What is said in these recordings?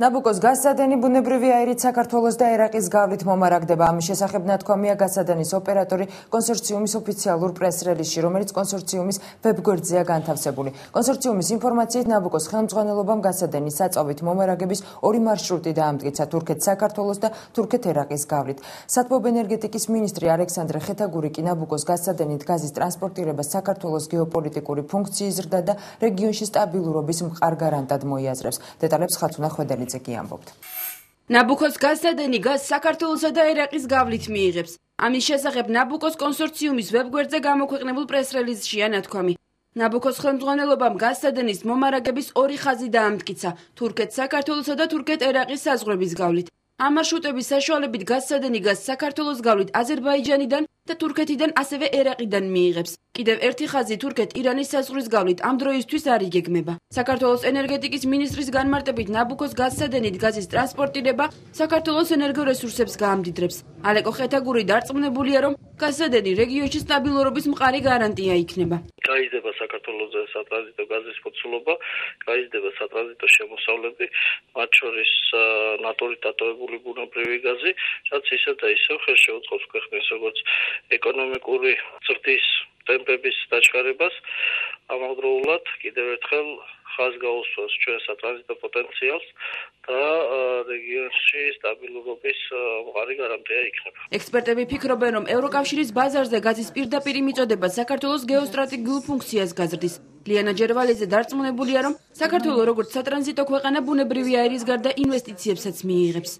ნაბუკოს გაზსადენი ბუნებრივი აირით საქართველოს და ერაყის გავლით მომარაგდება. ამის შესახებ ნათქვამია გაზსადენის ოპერატორი კონსორციუმის ოფიციალურ პრეს-რელიზში, რომელიც კონსორციუმის ვებგვერდზეა განთავსებული. კონსორციუმის ინფორმაციით ნაბუკოს ხელმძღვანელობამ გაზსადენის საწვავით მომარაგების ორი მარშრუტი დაამტკიცა თურქეთ-საქართველოს და თურქეთ-ერაყის გავლით. სათბობ ენერგეტიკის მინისტრი ალექსანდრე ხეთაგური კი ნაბუკოს გაზსადენით გაზის ტრანსპორტირებას საქართველოს გეოპოლიტიკური ფუნქციის ზრდა და რეგიონში სტაბილურობის მყარ გარანტად მოიაზრებს. დეტალებს ხათუნა ხვედელი ნაბუკოს გაზსადენი გაზს საქართველოსა და ერაყის გავლით მიიღებს. ამის შესახებ ნაბუკოს კონსორციუმის ვებგვერდზე გამოქვეყნებულ პრეს-რელიზშია ნათქვამი. ნაბუკოს ხელმძღვანელობამ გაზსადენის მომარაგების ორი ხაზი დაამტკიცა თურქეთ-საქართველოსა და თურქეთ-ერაყის საზღვრების გავლით. ამ მარშრუტების საშუალებით გაზსადენი გაზს საქართველოს გავლით აზერბაიჯანიდან და თურქეთიდან ასევე ერაყიდან მიიღებს. კიდევ ერთი ხაზი თურქეთ-ირანის საზღვრის გავლით ამ დროისთვის არ იგეგმება. საქართველოს ენერგეტიკის მინისტრის განმარტებით ნაბუკოს გაზსადენით გაზის ტრანსპორტირება საქართველოს ენერგორესურსებს გაამდიდრებს. ალეკო ხეთაგური დარწმუნებულია, რომ გაზსადენი რეგიონში სტაბილურობის მყარი გარანტია იქნება. გაიზრდება საქართველოს სატრანზიტო გაზის მოცულობა, გაიზრდება სატრანზიტო შემოსავლები, მათ შორის ნატურით დატოვებული ბუნებრივი გაზი, რაც ისე და ისე ხელშეუწყობს ქვეყნის როგორც ეკონომიკური ზრდის ტემპების დაჩქარებას, ამავდროულად კიდევ ერთხელ ხაზს გაუსვას ჩვენ სატრანზიტო პოტენციალს და რეგიონში სტაბილურობის მყარი გარანტია იქნება. ექსპერტები ფიქრობენ, რომ ევროკავშირის ბაზარზე გაზის პირდაპირი მიწოდება საქართველოს გეოსტრატეგიულ ფუნქციას გაზრდის. ლიანა ჯერვალიძე დარწმუნებულია, რომ საქართველოს როგორც სატრანზიტო ქვეყანა ბუნებრივი აირის გარდა ინვესტიციებსაც მიიღებს.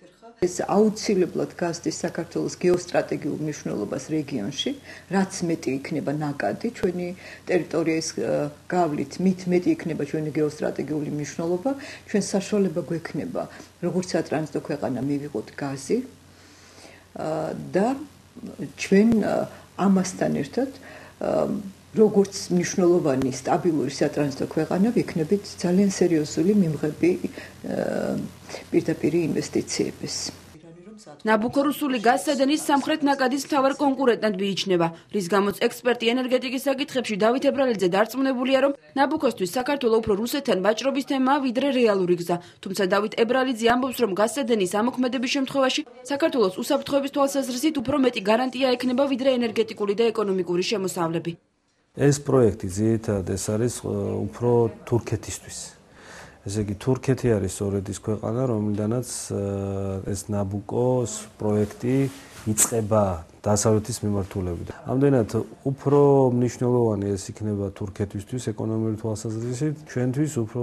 ეს აუცილებლად გაზდის საქართველოს გეოსტრატეგიულ მნიშვნელობას რეგიონში, რაც მეტი იქნება ნაკადი ჩვენი ტერიტორიის გავლით, მით მეტი იქნება ჩვენი გეოსტრატეგიული მნიშვნელობა, ჩვენ საშუალება გვექნება, როგორც სატრანზიტო ქვეყანა მივიღოთ გაზი და ჩვენ ამასთან ერთად როგორც მნიშვნელოვანი სტაბილური სატრანზიტო ქვეყანა ვიქნებით ძალიან სერიოზული მიმღები პირდაპირი ინვესტიციების. ნაბუკო რუსული გაზსადენის სამხრეთ ნაკადის მთავარ კონკურენტად მიიჩნევა, რის გამოც ექსპერტი ენერგეტიკის საკითხებში დავით ებრალიძე დარწმუნებულია, რომ ნაბუკოსთვის საქართველოს უფრო რუსეთთან ვაჭრობის თემაა ვიდრე რეალური გზა. თუმცა დავით ებრალიძე ამბობს, რომ გაზსადენის ამოქმედების შემთხვევაში საქართველოს უსაფრთხოების თვალსაზრისით უფრო მეტი გარანტია ექნება ვიდრე ენერგეტიკული და ეკონომიკური შემოსავლები. ეს პროექტი ძირითადად ეს არის უფრო თურქეთისთვის. ესე იგი თურქეთი არის სწორედ ის ქვეყანა, რომლიდანაც ეს ნაბუკოს პროექტი იწყება დასავლეთის მიმართულებით. ამდენად უფრო მნიშვნელოვანი ეს იქნება თურქეთისთვის ეკონომიკური თვალსაზრისით, ჩვენთვის უფრო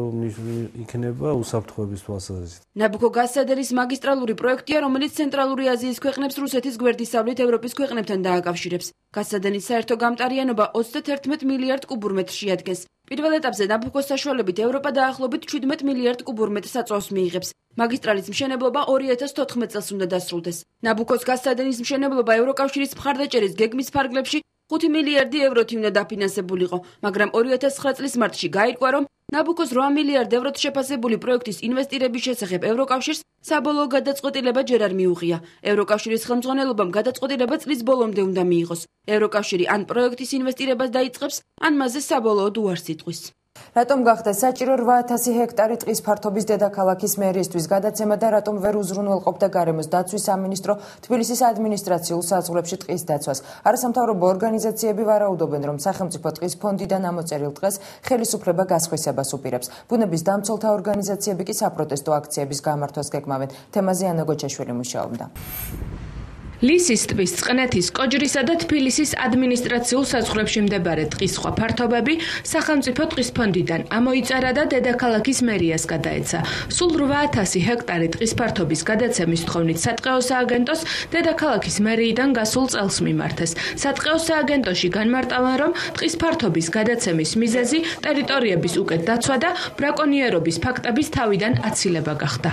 იქნება უსაფრთხოების თვალსაზრისით. ნაბუკო გაზსადენის მაგისტრალური პროექტია, რომელიც ცენტრალური აზიის ქვეყნებს რუსეთის გვერდისავლით ევროპის ქვეყნებთან დააკავშირებს. გაზსადენის საერთო გამტარიანობა 31 მილიარდ კუბურ მეტრში ადგენს. პირველ ეტაპზე ნაბუკოს საშუალებით ევროპა დაახლოებით 17 მილიარდ კუბურ მეტრ საწვავს მიიღებს. მაგისტრალის მშენებლობა 2014 წელს უნდა დასრულდეს. ნაბუკოს გაზსადენის მშენებლობა ევროკავშირის მხარდაჭერის გეგმის ფარგლებში 5 მილიარდი ევროთი უნდა დაფინანსებულიყო, მაგრამ 2009 წლის მარტში გაირკვა, რომ ნაბუკოს 8 მილიარდ ევროთ შეფასებული პროექტის ინვესტირების შესახებ ევროკავშირს საბოლოო გადაწყვეტილება ჯერ არ მიუღია. ევროკავშირის ხელმძღვანელობამ გადაწყვეტილება წლის ბოლომდე უნდა მიიღოს. ევროკავშირი ან პროექტის ინვესტირებას დაიწყებს, ან მასზე საბოლოოდ უარს იტყვის. რატომ გახდა საჭირო 8000 ჰექტარი ტყის ფართობის დედაქალაქის მერიისთვის გადაცემა და რატომ ვერ უზრუნველყოფდა გარემოს დაცვის სამინისტრო თბილისის ადმინისტრაციულ საზღვრებში ტყის დაცვას? არასამთავრობო ორგანიზაციები ვარაუდობენ, რომ სახელმწიფო ტყის ფონდიდან ამოწერილ ტყეს ხელისუფლება გასხვისებას უპირებს. ბუნების დამცველთა ორგანიზაციები კი საპროტესტო აქციების გამართვას გეგმავენ. თემაზე ანა გოჩაშვილი მუშაობდა. ლისის ტბის, წყნეთის, კოჯრისა და თბილისის ადმინისტრაციულ საზღვრებში მდებარე ტყის სხვა ფართობები სახელმწიფო ტყის ფონდიდან ამოიწერა და დედაქალაქის მერიას გადაეცა. სულ 8000 ჰექტარი ტყის ფართობის გადაცემის თხოვნით სატყეო სააგენტოს დედაქალაქის მერიიდან გასულ წელს მიმართეს. სატყეო სააგენტოში განმარტავენ, რომ ტყის ფართობის გადაცემის მიზეზი ტერიტორიების უკეთ დაცვა და ბრაკონიერობის ფაქტების თავიდან აცილება გახდა.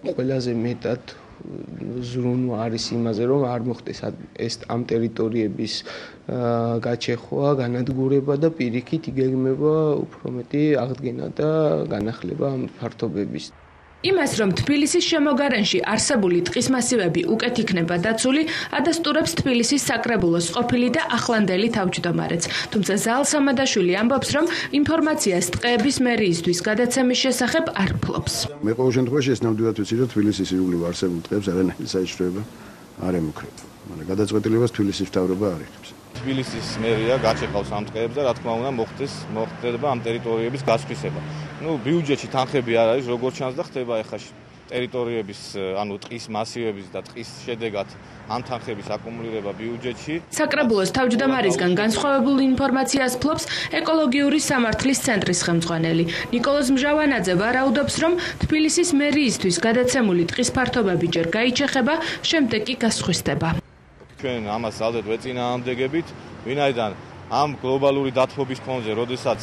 ყველაზე მეტად ზრუნვა არის იმაზე, რომ არ მოხდეს ეს ამ ტერიტორიების გაჩეხვა, განადგურება და პირიქით იგეგმება უფრო მეტი აღდგენა და განახლება ამ ფართობების. იმას, რომ თბილისის შემოგარენში არსებული ტყის მასივები უკეთ იქნება დაცული, ადასტურებს თბილისის საკრებულოს ყოფილი და ახლანდელი თავმჯდომარეც. თუმცა ზალ სამადაშვილი ამბობს, რომ ინფორმაციას ტყეების მერიისთვის გადაცემის შესახებ არ ფლობს. მე ყოველ შემთხვევაში ეს ნამდვილად ვიცი, რომ თბილისის ირგვლივ არსებულ ტყეებს არანაირი საჩვეულება არ ემუქრება. მაგრამ გადაწყვეტილებას თბილისის მთავრობა არ იღებს. თბილისის მერია გაჩეხავს ამ ტყეებს და რა თქმა უნდა მოხდება ამ ტერიტორიების გასხვისება. ბიუჯეტში თანხები არ არის, როგორც ჩანს და ხდება ეხლა ტერიტორიების, ტყის მასივების და ტყის შედეგად ამ თანხების აკუმულირება ბიუჯეტში. საკრებულოს თავმჯდომარისგან განსხვავებულ ინფორმაციას ფლობს ეკოლოგიური სამართლის ცენტრის ხელმძღვანელი. ნიკოლოზ მჟავანაძე ვარაუდობს, რომ თბილისის მერიისთვის გადაცემული ტყის ფართობები ჯერ გაიჩეხება, შემდეგ კი გასხვისდება. ჩვენ ამას ზალდეთ ვეწინააღმდეგებით, ვინაიდან ამ გლობალური დათბობის ფონზე, როდესაც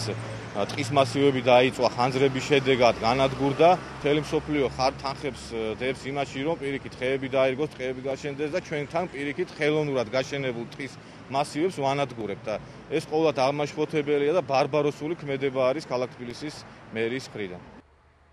ტყის მასივები დაიწვა ხანძრების შედეგად განადგურდა, მთელი მსოფლიო თანხებს დებს იმაში, რომ პირიქით ხეები დაირგოს, ტყეები გაშენდეს და ჩვენთან პირიქით ხელოვნურად გაშენებულ ტყის მასივებს ვანადგურებთ და ეს ყოველად აღმაშფოთებელია და ბარბაროსული ქმედება არის ქალაქ თბილისის მერიის მხრიდან.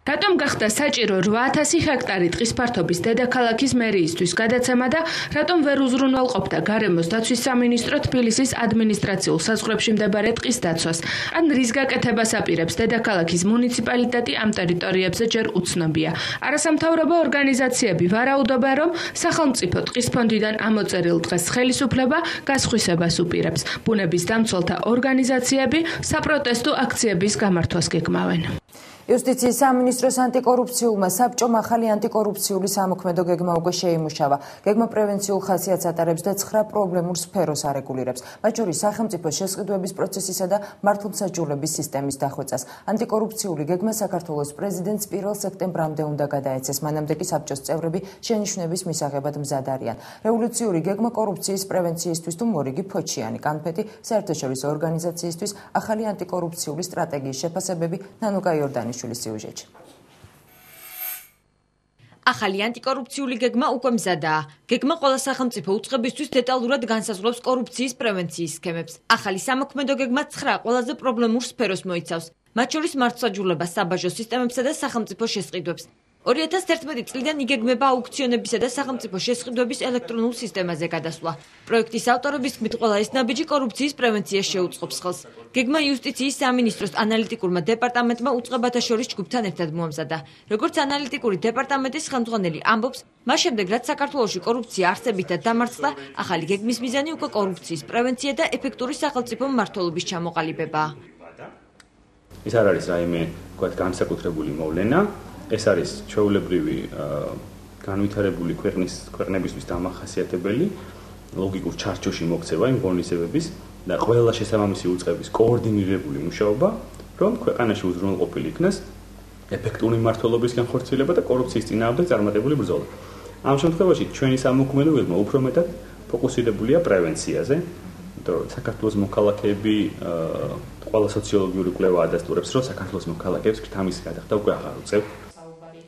რატომ გახდა საჭირო 8000 ჰექტარი ტყის ფართობის დედაქალაქის მერიისთვის გადაცემა და რატომ ვერ უზრუნველყოფდა გარემოს დაცვის სამინისტრო თბილისის ადმინისტრაციულ საზღვრებში მდებარე ტყის დაცვას? ან რის გაკეთებას აპირებს დედაქალაქის მუნიციპალიტეტი ამ ტერიტორიებზე ჯერ უცნობია. არასამთავრობო ორგანიზაციები ვარაუდობენ, რომ სახელმწიფო ტყის ფონდიდან ამოწერილ ტყეს ხელისუფლება გასხვისებას უპირებს. ბუნების დამცველთა ორგანიზაციები საპროტესტო აქციების გამართვას გეგმავენ. იუსტიციის სამინისტროს ანტიკორუფციულმა საბჭომ ახალი ანტიკორუფციული სამოქმედო გეგმა უკვე შეიმუშავა. გეგმა პრევენციულ ხასიათს ატარებს და 9 პრობლემურ სფეროს არეგულირებს, მათ შორის სახელმწიფოს შესყიდვების პროცესისა და მართლმსაჯულების სისტემის დახვეწას. ანტიკორუფციული გეგმა საქართველოს პრეზიდენტს 1 სექტემბრამდე უნდა გადაეცეს, მანამდე კი საბჭოს წევრები შენიშვნების მისაღებად მზად არიან. რევოლუციური გეგმა კორუფციის პრევენციისთვის თუ მორიგი ფოჩიანი კანფეტი საერთაშორისო ორგანიზაციისთვის ახალი ანტიკორუფციული სტრატეგიის შეფასებები ნანუკა იორდანის ახალი ანტიკორუფციული გეგმა უკვე მზადაა. გეგმა ყველა სახელმწიფო უწყებისთვის დეტალურად განსაზღვრავს კორუფციის პრევენციის სქემებს. ახალი სამოქმედო გეგმა 9 ყველაზე პრობლემურ სფეროს მოიცავს, მათ შორის მართლმსაჯულებას, საბაჟო სისტემებსა და სახელმწიფო შესყიდვებს. 2011 წლიდან იგეგმება აუქციონებისა და სახელმწიფო შესყიდვების ელექტრონულ სისტემაზე გადასვლა. პროექტის ავტორების თქმით, ყველა ეს ნაბიჯი კორუფციის პრევენციას შეუწყობს ხელს. გეგმა იუსტიციის სამინისტროს ანალიტიკურმა დეპარტამენტმა უწყებათა შორის ჯგუფთან ერთად მოამზადა. როგორც ანალიტიკური დეპარტამენტის ხელმძღვანელი ამბობს, მას შემდეგ, რაც საქართველოში კორუფცია არსებითად დამარცხდა, ახალი გეგმის მიზანი უკვე კორუფციის პრევენცია და ეფექტური სახელმწიფო მმართველობის ჩამოყალიბებაა. ეს არ არის რაიმე, ვთქვათ, განსაკუთრებული მოვლენა. ეს არის ჩვეულებრივი განვითარებული ქვეყნებისთვის დამახასიათებელი ლოგიკურ ჩარჩოში მოქცევა იმ ღონისძიებების და ყველა შესაბამისი უწყების კოორდინირებული მუშაობა, რომ ქვეყანაში უზრუნველყოფილი იქნას ეფექტური მმართველობის განხორციელება და კორუფციის წინააღმდეგ წარმატებული ბრძოლა. ამ შემთხვევაში ჩვენი სამოქმედო გეგმა უფრო მეტად ფოკუსირებულია პრევენციაზე, იმიტომ რომ საქართველოს მოქალაქეები ყველა სოციოლოგიური კვლევა ადასტურებს, რომ საქართველოს მოქალაქეებს ღრთამის გადახდა უკვე აღარ უწევ.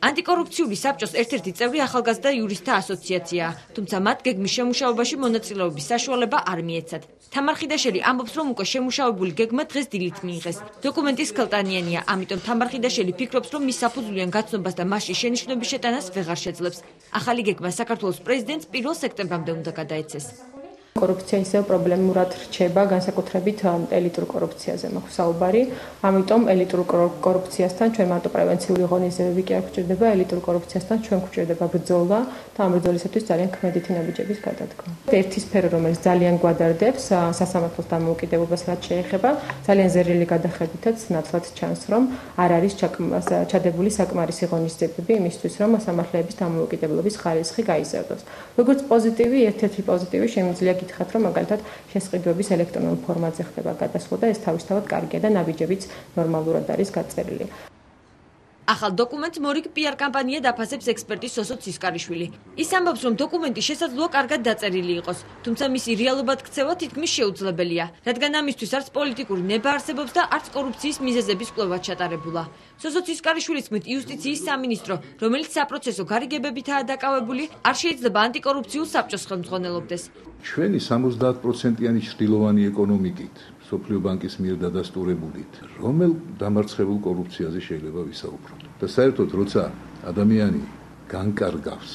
ანტიკორუფციული საბჭოს ერთ-ერთი წევრი ახალგაზრდა იურისტთა ასოციაციაა, თუმცა მათ გეგმის შემუშავებაში მონაწილეობის საშუალება არ მიეცათ. თამარ ხიდაშელი ამბობს, რომ უკვე შემუშავებული გეგმა დღეს დილით მიიღეს. დოკუმენტი სქელტანიანია, ამიტომ თამარ ხიდაშელი ფიქრობს, რომ მის საფუძვლიან გაცნობას და მასში შენიშვნების შეტანას ვეღარ შეძლებს. ახალი გეგმა საქართველოს პრეზიდენტს 1 სექტემბრამდე უნდა გადაეცეს. კორუფცია ისევ პრობლემურად რჩება, განსაკუთრებით ელიტურ კორუფციაზე მაქვს საუბარი. ამიტომ ელიტურ კორუფციასთან ჩვენ მარტო პრევენციული ღონისძიებები კი არ გვჭირდება, ელიტურ კორუფციასთან ჩვენ გვჭირდება ბრძოლა და ამ ბრძოლისათვის ძალიან ქმედითი ნაბიჯების გადადგმა. ერთი სფერო, რომელიც ძალიან გვადარდებს სასამართლოს დამოუკიდებლობას, რაც შეეხება, ძალიან ზერილი გადახედვითაც ნაცვლად ჩანს, რომ არ არის ჩადებული საკმარისი ღონისძიებები იმისთვის, რომ სამართლების დამოუკიდებლობის ხარისხი გაიზარდოს. როგორც პოზიტივი, ერთ-ერთი პოზიტივი შემიძლია გითხრათ, რომ მაგალითად შესყიდვების ელექტრონულ ფორმატზე ხდება გადასვლა და ეს თავისთავად კარგია და ნაბიჯებიც ნორმალურად არის გაწერილი. ახალ დოკუმენტს მორიგ PR კამპანია დაფასებს ექსპერტი სოსო ცისკარიშვილი. ის ამბობს, რომ დოკუმენტი შესაძლოა კარგად დაწერილი იყოს, თუმცა მისი რეალობად ქცევა თითქმის შეუძლებელია, რადგან ამისთვის არც პოლიტიკური ნება არსებობს და არც კორუფციის მიზეზების კვლევა ჩატარებულა. სოსო ცისკარიშვილის თქმით, იუსტიციის სამინისტრო, რომელიც საპროცესო გარიგებებითაა დაკავებული, არ შეიძლება ანტიკორუფციულ საბჭოს ხელმძღვანელობდეს. ჩვენი 70%-იანი ჩრდილოვანი ეკონომიკით, სოფლიო ბანკის მიერ დადასტურებულით, რომელ დამარცხებულ კორუფციაზე შეიძლება ვისაუბროთ? და საერთოდ, როცა ადამიანი განკარგავს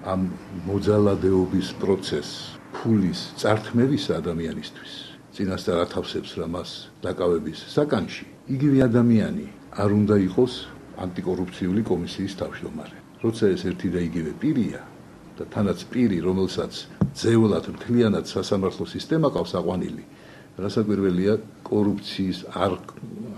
ამ მოძალადეობის პროცესს ფულის წართმევის ადამიანისთვის წინასწარ ათავსებს რა მას დაკავების საკანში იგივე ადამიანი არ უნდა იყოს ანტიკორუფციული კომისიის თავმჯდომარე როცა ეს ერთი და იგივე პირია და თანაც პირი რომელსაც ძევლად მთლიანად სასამართლო სისტემა ყავს აყვანილი რასაკვირველია კორუფციის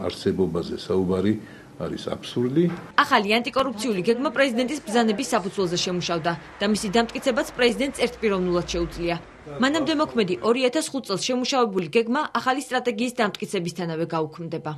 არსებობაზე საუბარი არის აბსურდი. ახალი ანტიკორუფციული გეგმა პრეზიდენტის ბრძანების საფუძველზე შემუშავდა და მისი დამტკიცებაც პრეზიდენტს ერთპიროვნულად შეუძლია. მანამდე მოქმედი 2005 წელს შემუშავებული გეგმა ახალი სტრატეგიის დამტკიცებისთანავე გაუქმდება.